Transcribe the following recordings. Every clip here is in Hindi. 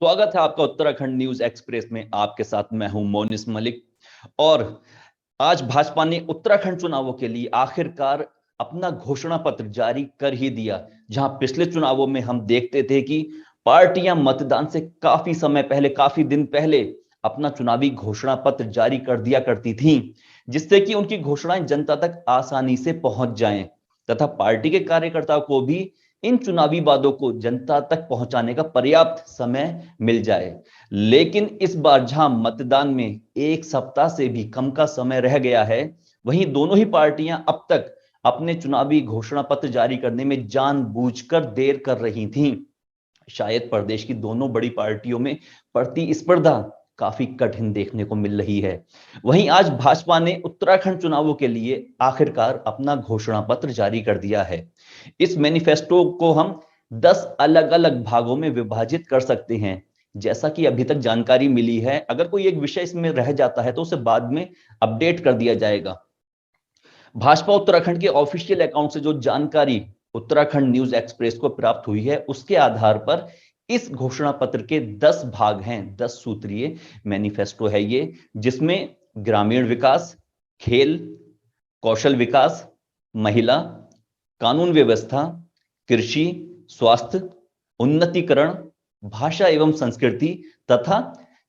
स्वागत है आपका उत्तराखंड न्यूज एक्सप्रेस में। आपके साथ मैं हूं मोनिस मलिक। और आज भाजपा ने उत्तराखंड चुनावों के लिए आखिरकार अपना घोषणा पत्र जारी कर ही दिया। जहां पिछले चुनावों में हम देखते थे कि पार्टियां मतदान से काफी समय पहले, काफी दिन पहले अपना चुनावी घोषणा पत्र जारी कर दिया करती थीं, जिससे कि उनकी घोषणाएं जनता तक आसानी से पहुंच जाएं तथा पार्टी के कार्यकर्ताओं को भी इन चुनावी वादों को जनता तक पहुंचाने का पर्याप्त समय मिल जाए। लेकिन इस बार जहां मतदान में एक सप्ताह से भी कम का समय रह गया है, वहीं दोनों ही पार्टियां अब तक अपने चुनावी घोषणा पत्र जारी करने में जानबूझकर देर कर रही थीं। शायद प्रदेश की दोनों बड़ी पार्टियों में प्रतिस्पर्धा काफी कठिन देखने को मिल रही है। वहीं आज भाजपा ने उत्तराखंड चुनावों के लिए आखिरकार अपना घोषणा पत्र जारी कर दिया है। इस मैनिफेस्टो को हम 10 अलग अलग भागों में विभाजित कर सकते हैं। जैसा कि अभी तक जानकारी मिली है, अगर कोई एक विषय इसमें रह जाता है तो उसे बाद में अपडेट कर दिया जाएगा। भाजपा उत्तराखंड के ऑफिशियल अकाउंट से जो जानकारी उत्तराखंड न्यूज एक्सप्रेस को प्राप्त हुई है, उसके आधार पर इस घोषणा पत्र के 10 भाग हैं। 10 सूत्रीय मैनिफेस्टो है ये, जिसमें ग्रामीण विकास, खेल, कौशल विकास, महिला, कानून व्यवस्था, कृषि, स्वास्थ्य, उन्नतीकरण, भाषा एवं संस्कृति तथा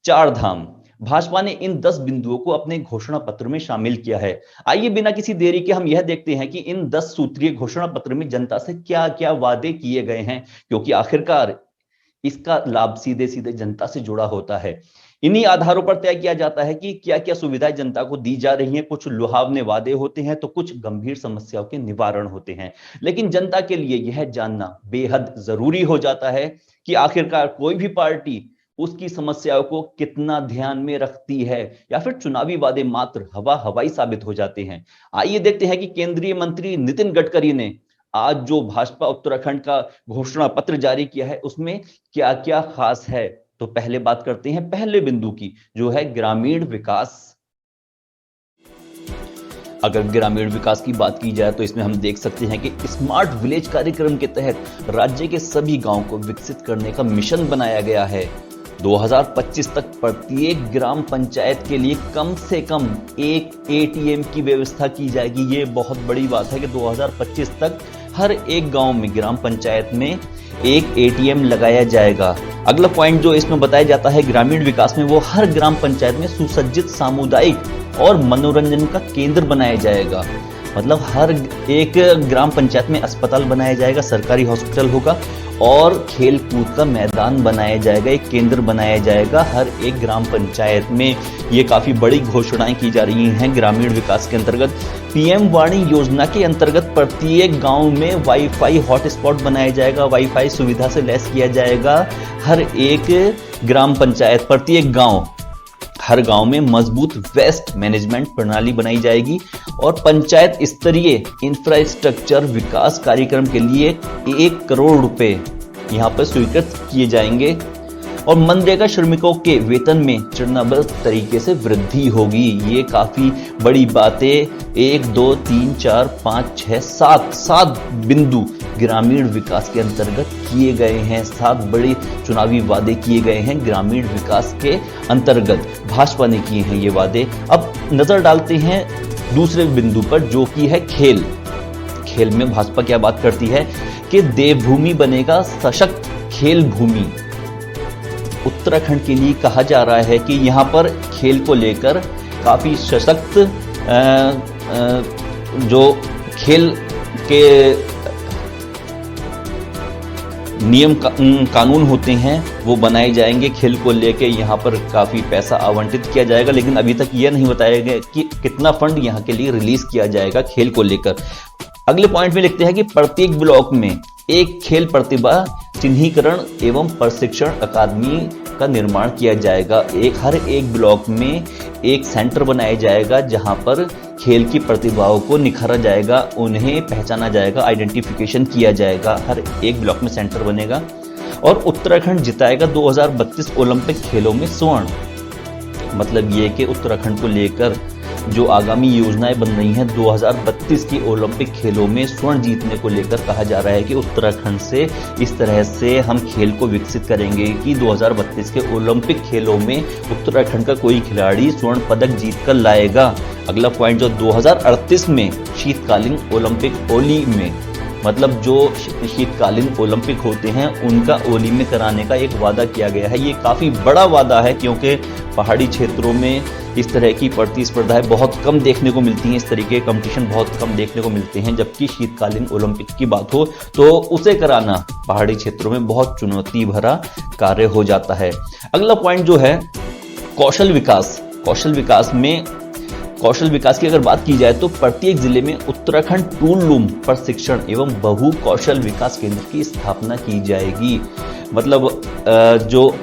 चार धाम। भाजपा ने इन 10 बिंदुओं को अपने घोषणा पत्र में शामिल किया है। आइए बिना किसी देरी के हम यह देखते हैं कि इन 10 सूत्रीय घोषणा पत्र में जनता से क्या क्या वादे किए गए हैं, क्योंकि आखिरकार इसका लाभ सीधे सीधे जनता से जुड़ा होता है। इन्हीं आधारों पर तय किया जाता है कि क्या क्या सुविधाएं जनता को दी जा रही हैं। कुछ लुभावने वादे होते हैं तो कुछ गंभीर समस्याओं के निवारण होते हैं। लेकिन जनता के लिए यह जानना बेहद जरूरी हो जाता है कि आखिरकार कोई भी पार्टी उसकी समस्याओं को कितना ध्यान में रखती है, या फिर चुनावी वादे मात्र हवा हवाई साबित हो जाते हैं। आइए देखते हैं कि केंद्रीय मंत्री नितिन गडकरी ने आज जो भाजपा उत्तराखंड का घोषणा पत्र जारी किया है, उसमें क्या क्या खास है। तो पहले बात करते हैं पहले बिंदु की, जो है ग्रामीण विकास। अगर ग्रामीण विकास की बात की जाए तो इसमें हम देख सकते हैं कि स्मार्ट विलेज कार्यक्रम के तहत राज्य के सभी गांवों को विकसित करने का मिशन बनाया गया है। 2025 तक प्रत्येक ग्राम पंचायत के लिए कम से कम एक एटीएम की व्यवस्था की जाएगी। ये बहुत बड़ी बात है कि 2025 तक हर एक गांव में, ग्राम पंचायत में एक एटीएम लगाया जाएगा। अगला पॉइंट जो इसमें बताया जाता है ग्रामीण विकास में, वो हर ग्राम पंचायत में सुसज्जित सामुदायिक और मनोरंजन का केंद्र बनाया जाएगा। मतलब हर एक ग्राम पंचायत में अस्पताल बनाया जाएगा, सरकारी हॉस्पिटल होगा और खेल कूद का मैदान बनाया जाएगा, एक केंद्र बनाया जाएगा हर एक ग्राम पंचायत में। ये काफी बड़ी घोषणाएं की जा रही हैं ग्रामीण विकास के अंतर्गत। पीएम वाणी योजना के अंतर्गत प्रत्येक गांव में वाईफाई हॉटस्पॉट बनाया जाएगा, वाईफाई सुविधा से लैस किया जाएगा हर एक ग्राम पंचायत। प्रत्येक गांव, हर गांव में मजबूत वेस्ट मैनेजमेंट प्रणाली बनाई जाएगी और पंचायत स्तरीय इंफ्रास्ट्रक्चर विकास कार्यक्रम के लिए 1 करोड़ रुपए यहां पर स्वीकृत किए जाएंगे। और मनरेगा श्रमिकों के वेतन में चरणबद्ध तरीके से वृद्धि होगी। ये काफी बड़ी बातें 1, 2, 3, 4, 5, 6, 7 बिंदु ग्रामीण विकास के अंतर्गत किए गए हैं। 7 बड़े चुनावी वादे किए गए हैं ग्रामीण विकास के अंतर्गत। भाजपा ने किए हैं ये वादे। अब नजर डालते हैं दूसरे बिंदु पर, जो कि है खेल। खेल में भाजपा क्या बात करती है कि देवभूमि बनेगा सशक्त खेल भूमि। उत्तराखंड के लिए कहा जा रहा है कि यहां पर खेल को लेकर काफी सशक्त जो खेल के नियम कानून होते हैं वो बनाए जाएंगे। खेल को लेके यहाँ पर काफी पैसा आवंटित किया जाएगा, लेकिन अभी तक यह नहीं बताया गया कि कितना फंड यहाँ के लिए रिलीज किया जाएगा खेल को लेकर। अगले पॉइंट में लिखते हैं कि प्रत्येक ब्लॉक में एक खेल प्रतिभा चिन्हीकरण एवं प्रशिक्षण अकादमी का निर्माण किया जाएगा। हर एक ब्लॉक में एक सेंटर बनाया जाएगा जहां पर खेल की प्रतिभाओं को निखारा जाएगा, उन्हें पहचाना जाएगा, आइडेंटिफिकेशन किया जाएगा। हर एक ब्लॉक में सेंटर बनेगा। और उत्तराखंड जिताएगा 2032 ओलंपिक खेलों में स्वर्ण। मतलब ये कि उत्तराखंड को लेकर जो आगामी योजनाएं बन रही हैं 2032 की ओलंपिक खेलों में स्वर्ण जीतने को लेकर कहा जा रहा है कि उत्तराखंड से इस तरह से हम खेल को विकसित करेंगे कि 2032 के ओलंपिक खेलों में उत्तराखंड का कोई खिलाड़ी स्वर्ण पदक जीत कर लाएगा। अगला पॉइंट जो 2038 में शीतकालीन ओलंपिक ओली में, मतलब जो शीतकालीन ओलंपिक होते हैं उनका ओली में कराने का एक वादा किया गया है। ये काफी बड़ा वादा है क्योंकि पहाड़ी क्षेत्रों में इस तरह की प्रतिस्पर्धाएं बहुत कम देखने को मिलती हैं, इस तरीके के कंपटीशन बहुत कम देखने को मिलते हैं। जबकि शीतकालीन ओलंपिक की बात हो तो उसे कराना पहाड़ी क्षेत्रों में बहुत चुनौती भरा कार्य हो जाता है। अगला पॉइंट जो है कौशल विकास। कौशल विकास की अगर बात की जाए तो प्रत्येक जिले में उत्तराखंड टूल लूम प्रशिक्षण एवं बहु कौशल विकास केंद्र की स्थापना की जाएगी। मतलब जो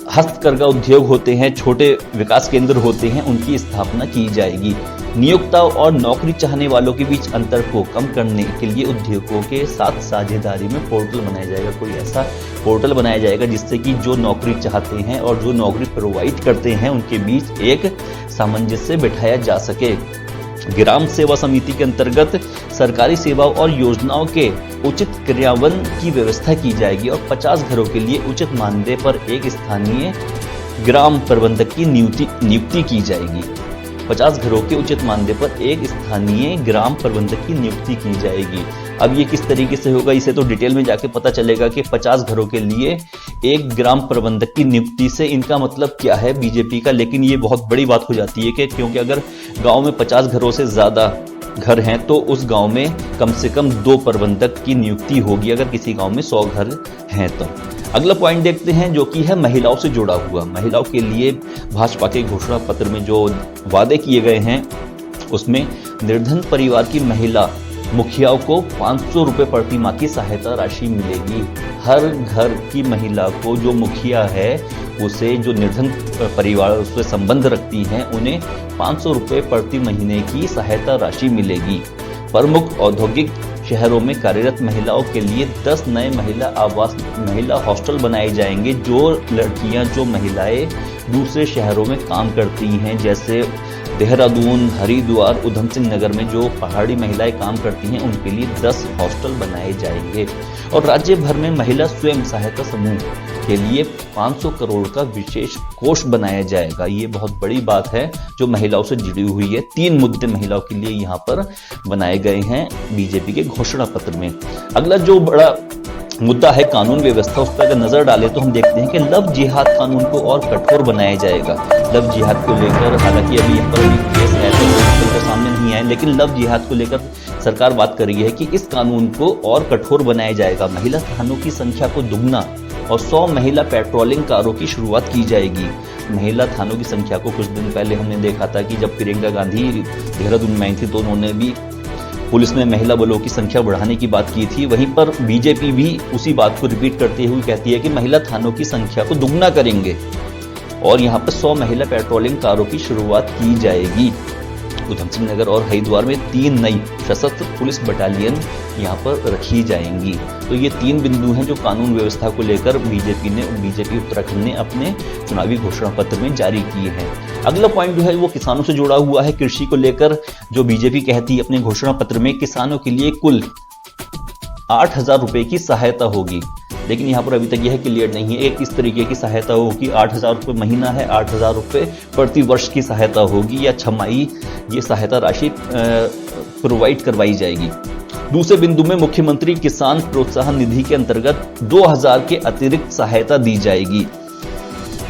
हस्तकरघा उद्योग होते हैं, छोटे विकास केंद्र होते हैं, उनकी स्थापना की जाएगी। नियोक्ता और नौकरी चाहने वालों के बीच अंतर को कम करने के लिए उद्योगों के साथ साझेदारी में पोर्टल बनाया जाएगा। कोई ऐसा पोर्टल बनाया जाएगा जिससे कि जो नौकरी चाहते हैं और जो नौकरी प्रोवाइड करते हैं उनके बीच एक सामंजस्य बिठाया जा सके। ग्राम सेवा समिति के अंतर्गत सरकारी सेवाओं और योजनाओं के उचित क्रियान्वयन की व्यवस्था की जाएगी और 50 घरों के लिए उचित मानदेय पर एक स्थानीय ग्राम प्रबंधक की नियुक्ति की जाएगी। 50 घरों के उचित मानदेय पर एक स्थानीय ग्राम प्रबंधक की नियुक्ति की जाएगी। अब ये किस तरीके से होगा इसे तो डिटेल में जाके पता चलेगा कि 50 घरों के लिए एक ग्राम प्रबंधक की नियुक्ति से इनका मतलब क्या है बीजेपी का। लेकिन ये बहुत बड़ी बात हो जाती है कि क्योंकि अगर गांव में 50 घरों से ज्यादा घर हैं तो उस गांव में कम से कम 2 प्रबंधक की नियुक्ति होगी अगर किसी गांव में 100 घर हैं तो। अगला पॉइंट देखते हैं जो कि है महिलाओं से जुड़ा हुआ। महिलाओं के लिए भाजपा के घोषणा पत्र में जो वादे किए गए हैं उसमें निर्धन परिवार की महिला मुखियाओं को 500 रुपए प्रति माह की सहायता राशि मिलेगी। हर घर की महिला को जो मुखिया है उसे जो निर्धन परिवार उससे संबंध रखती हैं उन्हें 500 रुपए प्रति महीने की सहायता राशि मिलेगी। प्रमुख औद्योगिक शहरों में कार्यरत महिलाओं के लिए 10 नए महिला हॉस्टल बनाए जाएंगे। जो महिलाएं दूसरे शहरों में काम करती हैं जैसे देहरादून, हरिद्वार, उधम सिंह नगर में जो पहाड़ी महिलाएं काम करती हैं उनके लिए 10 हॉस्टल बनाए जाएंगे। और राज्य भर में महिला स्वयं सहायता समूह के लिए 500 करोड़ का विशेष कोष बनाया जाएगा। ये बहुत बड़ी बात है जो महिलाओं से जुड़ी हुई है। 3 मुद्दे महिलाओं के लिए यहाँ पर बनाए गए हैं बीजेपी के घोषणा पत्र में। अगला जो बड़ा मुद्दा है कानून व्यवस्था, उस पर अगर नजर डालें तो हम देखते हैं कि लव जिहाद कानून को और कठोर बनाया जाएगा। लव जिहाद को लेकर हालांकि अभी यहाँ पर केस है तो सामने नहीं आए, लेकिन लव जिहाद को लेकर सरकार बात कर रही है कि इस कानून को और कठोर बनाया जाएगा। महिला थानों की संख्या को दुगना और 100 महिला पेट्रोलिंग कारों की शुरुआत की जाएगी। महिला थानों की संख्या को कुछ दिन पहले हमने देखा था कि जब प्रियंका गांधी देहरादून में आई थी तो उन्होंने भी पुलिस में महिला बलों की संख्या बढ़ाने की बात की थी। वहीं पर बीजेपी भी उसी बात को रिपीट करते हुए कहती है कि महिला थानों की संख्या को दुगना करेंगे और यहाँ पर 100 महिला पेट्रोलिंग कारों की शुरुआत की जाएगी। उधम सिंह नगर और हरिद्वार में 3 नई सशस्त्र पुलिस बटालियन यहाँ पर रखी जाएंगी। तो ये 3 बिंदु हैं जो कानून व्यवस्था को लेकर बीजेपी उत्तराखंड ने अपने चुनावी घोषणा पत्र में जारी किए हैं। अगला पॉइंट जो है वो किसानों से जुड़ा हुआ है। कृषि को लेकर जो बीजेपी कहती है अपने घोषणा पत्र में किसानों के लिए कुल 8,000 रुपए की सहायता होगी। लेकिन यहाँ पर अभी तक यह क्लियर नहीं है एक किस तरीके की सहायता होगी। 8,000 रुपये महीना है, 8,000 रुपये प्रति वर्ष की सहायता होगी या छमाही ये सहायता राशि प्रोवाइड करवाई जाएगी। दूसरे बिंदु में मुख्यमंत्री किसान प्रोत्साहन निधि के अंतर्गत 2,000 के अतिरिक्त सहायता दी जाएगी।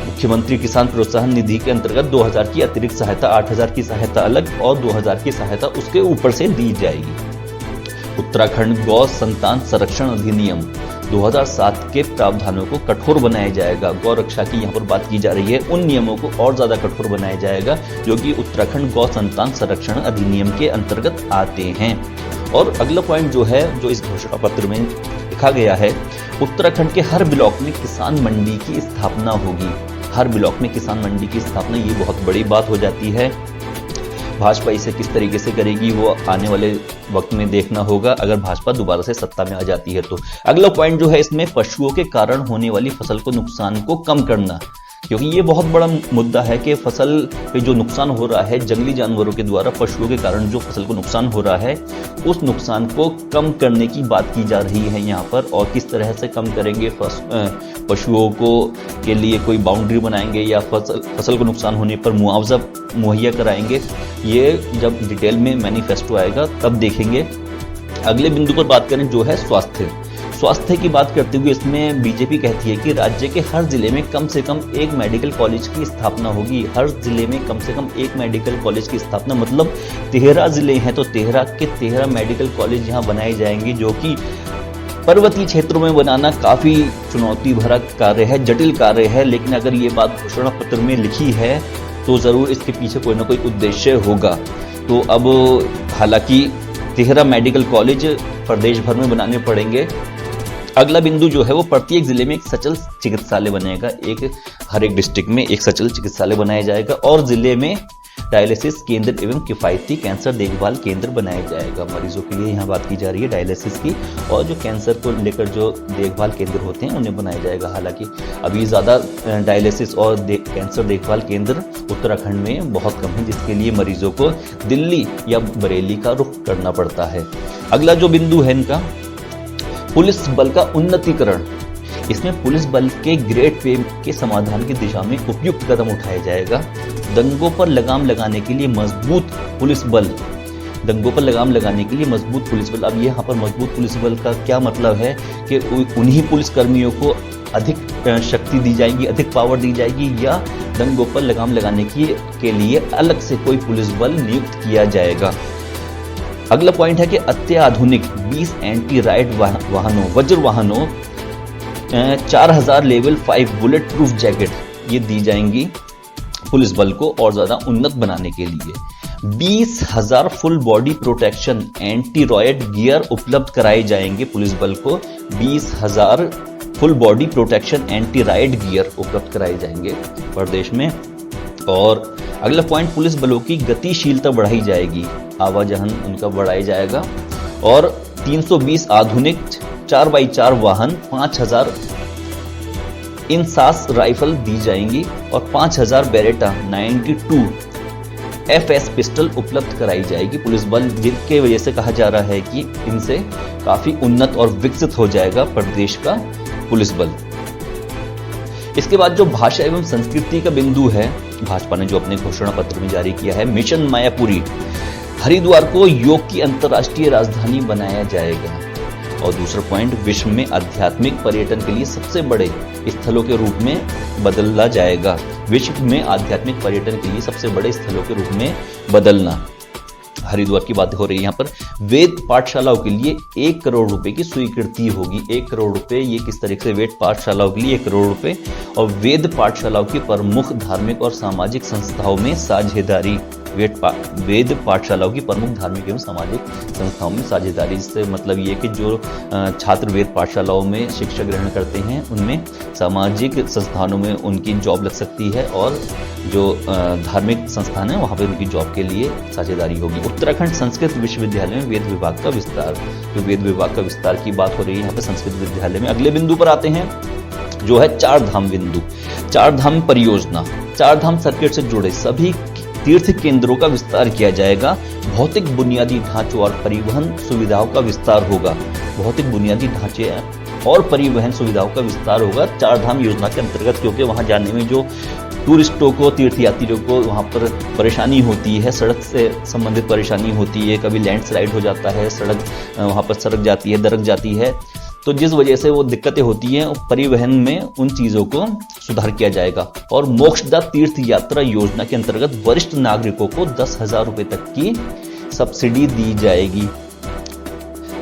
मुख्यमंत्री किसान प्रोत्साहन निधि के अंतर्गत 2,000 की अतिरिक्त सहायता, 8,000 की सहायता अलग और 2,000 की सहायता उसके ऊपर से दी जाएगी। उत्तराखंड गौ संतान संरक्षण अधिनियम 2007 के प्रावधानों को कठोर बनाया जाएगा। गौ रक्षा की यहाँ पर बात की जा रही है, उन नियमों को और ज्यादा कठोर बनाया जाएगा जो कि उत्तराखंड गौ संतान संरक्षण अधिनियम के अंतर्गत आते हैं। और अगला पॉइंट जो है जो इस घोषणा पत्र में लिखा गया है, उत्तराखंड के हर ब्लॉक में किसान मंडी की स्थापना होगी। हर ब्लॉक में किसान मंडी की स्थापना, ये बहुत बड़ी बात हो जाती है। भाजपा इसे किस तरीके से करेगी वो आने वाले वक्त में देखना होगा अगर भाजपा दोबारा से सत्ता में आ जाती है तो। अगला पॉइंट जो है इसमें पशुओं के कारण होने वाली फसल को नुकसान को कम करना। क्योंकि ये बहुत बड़ा मुद्दा है कि फसल पे जो नुकसान हो रहा है जंगली जानवरों के द्वारा, पशुओं के कारण जो फसल को नुकसान हो रहा है, उस नुकसान को कम करने की बात की जा रही है यहाँ पर। और किस तरह से कम करेंगे, पशुओं को के लिए कोई बाउंड्री बनाएंगे या फसल को नुकसान होने पर मुआवजा मुहैया कराएंगे, ये जब डिटेल में मैनिफेस्टो आएगा तब देखेंगे। अगले बिंदु पर बात करें जो है स्वास्थ्य की बात करते हुए इसमें बीजेपी कहती है कि राज्य के हर जिले में कम से कम एक मेडिकल कॉलेज की स्थापना होगी। हर जिले में कम से कम एक मेडिकल कॉलेज की स्थापना, मतलब 13 जिले हैं तो 13 के 13 मेडिकल कॉलेज यहाँ बनाए जाएंगे, जो कि पर्वतीय क्षेत्रों में बनाना काफी चुनौती भरा कार्य है, जटिल कार्य है। लेकिन अगर ये बात घोषणा पत्र में लिखी है तो जरूर इसके पीछे कोई ना कोई उद्देश्य होगा। तो अब हालांकि 13 मेडिकल कॉलेज प्रदेश भर में बनाने पड़ेंगे। अगला बिंदु जो है वो प्रत्येक जिले में एक सचल चिकित्सालय बनेगा, हर एक डिस्ट्रिक्ट में एक सचल चिकित्सालय बनाया जाएगा और जिले में डायलिसिस केंद्र एवं किफायती कैंसर देखभाल केंद्र बनाया जाएगा। मरीजों के लिए यहाँ बात की जा रही है डायलिसिस की, और जो कैंसर को लेकर जो देखभाल केंद्र होते हैं उन्हें बनाया जाएगा। हालांकि अभी ज़्यादा डायलिसिस और कैंसर देखभाल केंद्र उत्तराखंड में बहुत कम है, जिसके लिए मरीजों को दिल्ली या बरेली का रुख करना पड़ता है। अगला जो बिंदु है इनका, पुलिस बल का उन्नतीकरण। इसमें पुलिस बल के ग्रेड पे के समाधान की दिशा में उपयुक्त कदम उठाया जाएगा। दंगों पर लगाम लगाने के लिए मजबूत पुलिस बल, अब यहाँ पर मजबूत पुलिस बल का क्या मतलब है कि उन्हीं पुलिस कर्मियों को अधिक शक्ति दी जाएगी, अधिक पावर दी जाएगी, या दंगों पर लगाम लगाने के लिए अलग से कोई पुलिस बल नियुक्त किया जाएगा। अगला पॉइंट है कि अत्याधुनिक 20 एंटी राइड वाहनों, वज्र वाहनों, 4000 लेवल 5 बुलेट प्रूफ जैकेट ये दी जाएंगी पुलिस बल को और ज्यादा उन्नत बनाने के लिए। 20,000 full body protection anti riot gear उपलब्ध कराए जाएंगे पुलिस बल को। 20,000 full body protection anti riot gear उपलब्ध कराए जाएंगे प्रदेश में। और अगला पॉइंट, पुलिस बलों की गतिशीलता बढ़ाई जाएगी, आवाजहन उनका बढ़ाया जाएगा। और 320 आधुनिक 4x4 वाहन, 5000 इंसास राइफल दी जाएंगी और 5000 बेरेटा 92 FS पिस्टल उपलब्ध कराई जाएगी पुलिस बल, जिनके वजह से कहा जा रहा है कि इनसे काफी उन्नत और विकसित हो जाएगा प्रदेश का पुलिस बल। इसके बाद जो भाषा एवं संस्कृति का बिंदु है, भाजपा ने जो अपने घोषणा पत्र में जारी किया है, मिशन मायापुरी, हरिद्वार को योग की अंतर्राष्ट्रीय राजधानी बनाया जाएगा। और दूसरा पॉइंट, विश्व में आध्यात्मिक पर्यटन के लिए सबसे बड़े स्थलों के रूप में बदला जाएगा। विश्व में आध्यात्मिक पर्यटन के लिए सबसे बड़े स्थलों के रूप में बदलना, हरिद्वार की बात हो रही है यहाँ पर। वेद पाठशालाओं के लिए 1 करोड़ रुपए की स्वीकृति होगी। 1 करोड़ रुपए, ये किस तरीके से, वेद पाठशालाओं के लिए 1 करोड़ रुपए। और वेद पाठशालाओं की प्रमुख धार्मिक और सामाजिक संस्थाओं में साझेदारी, वेद पाठशालाओं की प्रमुख धार्मिक एवं सामाजिक संस्थाओं में साझेदारी। इससे मतलब ये कि जो छात्र वेद पाठशालाओं में शिक्षा ग्रहण करते हैं उनमें सामाजिक संस्थानों में उनकी जॉब लग सकती है, और जो धार्मिक संस्थान है वहाँ पर उनकी जॉब के लिए साझेदारी होगी। उत्तराखंड संस्कृत विश्वविद्यालय में वेद विभाग का विस्तार, जो वेद विभाग का विस्तार की बात हो रही है यहाँ पर संस्कृत विद्यालय में। अगले बिंदु पर आते हैं जो है 4 धाम बिंदु, 4 धाम परियोजना। 4 धाम सर्किट से जुड़े सभी तीर्थ केंद्रों का विस्तार किया जाएगा। भौतिक बुनियादी ढांचों और परिवहन सुविधाओं का विस्तार होगा। भौतिक बुनियादी ढांचे और परिवहन सुविधाओं का विस्तार होगा 4 धाम योजना के अंतर्गत, क्योंकि वहां जाने में जो टूरिस्टों को, तीर्थयात्रियों को वहां पर परेशानी होती है, सड़क से संबंधित परेशानी होती है, कभी लैंडस्लाइड हो जाता है, सड़क वहां पर सरक जाती है, दरक जाती है, तो जिस वजह से वो दिक्कतें होती हैं, परिवहन में उन चीज़ों को सुधार किया जाएगा। और मोक्षदा तीर्थ यात्रा योजना के अंतर्गत वरिष्ठ नागरिकों को 10,000 रुपए तक की सब्सिडी दी जाएगी।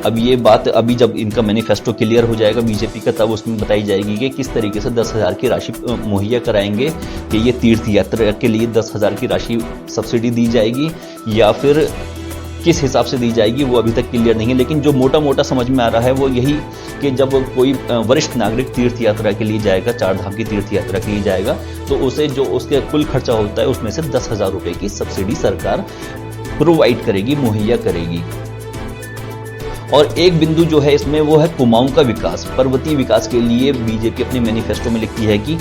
अब ये बात अभी जब इनका मैनिफेस्टो क्लियर हो जाएगा बीजेपी का, तब उसमें बताई जाएगी कि किस तरीके से 10,000 की राशि मुहैया कराएंगे, कि ये तीर्थ यात्रा के लिए 10,000 की राशि सब्सिडी दी जाएगी या फिर किस हिसाब से दी जाएगी, वो अभी तक क्लियर नहीं है। लेकिन जो मोटा मोटा समझ में आ रहा है वो यही कि जब कोई वरिष्ठ नागरिक तीर्थ यात्रा के लिए जाएगा, 4 धाम की तीर्थ यात्रा के लिए जाएगा, तो उसे जो उसके कुल खर्चा होता है उसमें से 10,000 रुपए की सब्सिडी सरकार प्रोवाइड करेगी, मुहैया करेगी। और एक बिंदु जो है इसमें वो है कुमाऊं का विकास, पर्वतीय विकास के लिए बीजेपी अपने मैनिफेस्टो में लिखती है कि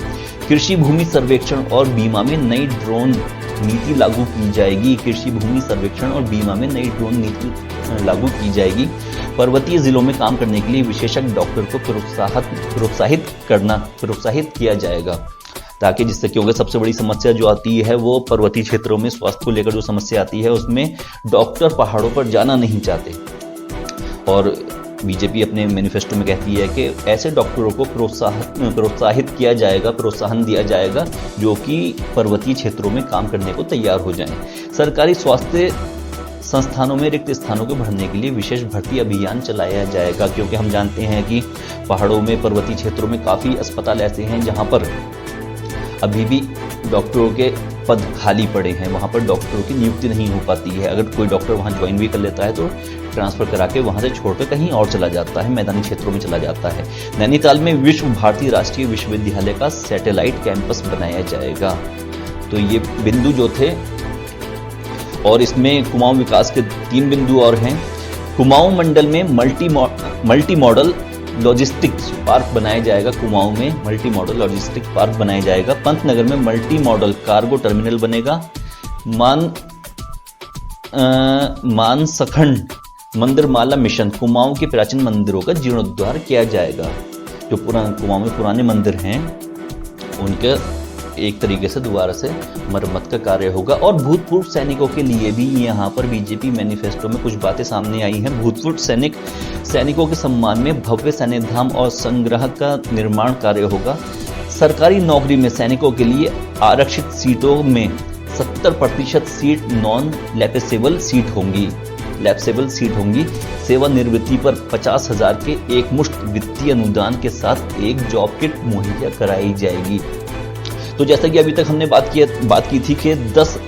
कृषि भूमि सर्वेक्षण और बीमा में नई ड्रोन नीति लागू की जाएगी। कृषि भूमि सर्वेक्षण और बीमा में नई ड्रोन नीति लागू की जाएगी। पर्वतीय जिलों में काम करने के लिए विशेषज्ञ डॉक्टर को प्रोत्साहित किया जाएगा, ताकि जिससे, क्योंकि सबसे बड़ी समस्या जो आती है वो पर्वतीय क्षेत्रों में स्वास्थ्य को लेकर जो समस्या आती है उसमें डॉक्टर पहाड़ों पर जाना नहीं चाहते। और बीजेपी अपने मैनिफेस्टो में कहती है कि ऐसे डॉक्टरों को प्रोत्साहित किया जाएगा, प्रोत्साहन दिया जाएगा जो कि पर्वतीय क्षेत्रों में काम करने को तैयार हो जाएं। सरकारी स्वास्थ्य संस्थानों में रिक्त स्थानों को भरने के लिए विशेष भर्ती अभियान चलाया जाएगा, क्योंकि हम जानते हैं कि पहाड़ों में, पर्वतीय क्षेत्रों में काफ़ी अस्पताल ऐसे हैं जहाँ पर अभी भी डॉक्टरों के पद खाली पड़े हैं, वहाँ पर डॉक्टरों की नियुक्ति नहीं हो पाती है। अगर कोई डॉक्टर वहाँ ज्वाइन भी कर लेता है तो ट्रांसफर करा के वहाँ से छोड़कर कहीं और चला जाता है, मैदानी क्षेत्रों में चला जाता है। नैनीताल में विश्व भारती राष्ट्रीय विश्वविद्यालय का सैटेलाइट कैंपस बनाया जाएगा। तो ये बिंदु जो थे, और इसमें कुमाऊं विकास के 3 बिंदु और हैं। कुमाऊं मंडल में मल्टी मॉडल लॉजिस्टिक्स पार्क बनाया जाएगा। कुमाऊं में मल्टी मॉडल लॉजिस्टिक पार्क बनाया जाएगा। पंतनगर में मल्टी मॉडल कार्गो टर्मिनल बनेगा। मानसखंड मंदिर माला मिशन, कुमाऊं के प्राचीन मंदिरों का जीर्णोद्धार किया जाएगा। जो कुमाऊं में पुराने मंदिर हैं उनके एक तरीके से दोबारा से मरम्मत का कार्य होगा। और भूतपूर्व सैनिकों के लिए भी यहाँ पर बीजेपी मैनिफेस्टो में कुछ बातें सामने आई हैं। भूतपूर्व सैनिकों के सम्मान में भव्य सैन्य धाम और संग्रह का निर्माण कार्य होगा। सरकारी नौकरी में सैनिकों के लिए आरक्षित सीटों में 70% सीट नॉन लैप्सेबल सीट होंगी। सेवानिवृत्ति पर 50,000 के एक मुश्त वित्तीय अनुदान के साथ एक जॉब किट मुहैया कराई जाएगी। तो जैसा कि अभी तक हमने बात की थी कि 10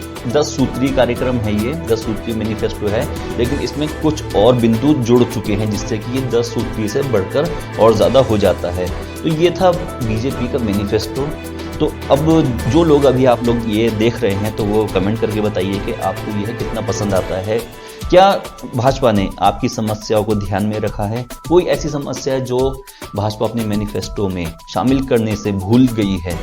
सूत्रीय कार्यक्रम है, ये 10 सूत्रीय मैनिफेस्टो है, लेकिन इसमें कुछ और बिंदु जुड़ चुके हैं जिससे कि ये 10 सूत्रीय से बढ़कर और ज्यादा हो जाता है। तो ये था बीजेपी का मैनिफेस्टो। तो अब जो लोग अभी आप लोग ये देख रहे हैं तो वो कमेंट करके बताइए कि आपको यह कितना पसंद आता है। क्या भाजपा ने आपकी समस्याओं को ध्यान में रखा है? कोई ऐसी समस्या जो भाजपा अपने मैनिफेस्टो में शामिल करने से भूल गई है,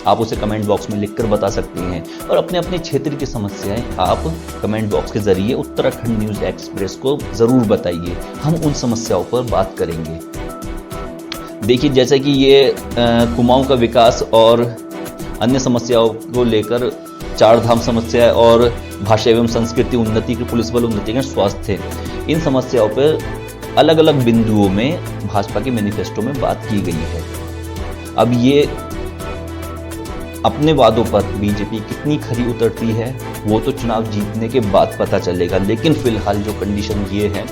आप उसे कमेंट बॉक्स में लिखकर बता सकते हैं। और अपने अपने क्षेत्र की समस्याएं आप कमेंट बॉक्स के जरिए उत्तराखंड न्यूज एक्सप्रेस को जरूर बताइए, हम उन समस्याओं पर बात करेंगे। देखिए, जैसे कि ये कुमाऊं का विकास और अन्य समस्याओं को लेकर, 4 धाम समस्या और भाषा एवं संस्कृति उन्नति, पुलिस बल उन्नतिकरण, स्वास्थ्य, इन समस्याओं पर अलग अलग बिंदुओं में भाजपा के मैनिफेस्टो में बात की गई है। अब ये अपने वादों पर बीजेपी कितनी खरी उतरती है वो तो चुनाव जीतने के बाद पता चलेगा, लेकिन फिलहाल जो कंडीशन ये है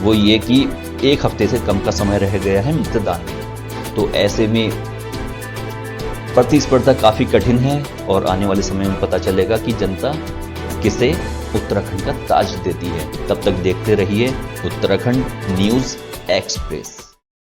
वो ये कि 1 हफ्ते से कम का समय रह गया है मतदान में। तो ऐसे में प्रतिस्पर्धा काफी कठिन है और आने वाले समय में पता चलेगा कि जनता किसे उत्तराखंड का ताज देती है। तब तक देखते रहिए उत्तराखंड न्यूज एक्सप्रेस।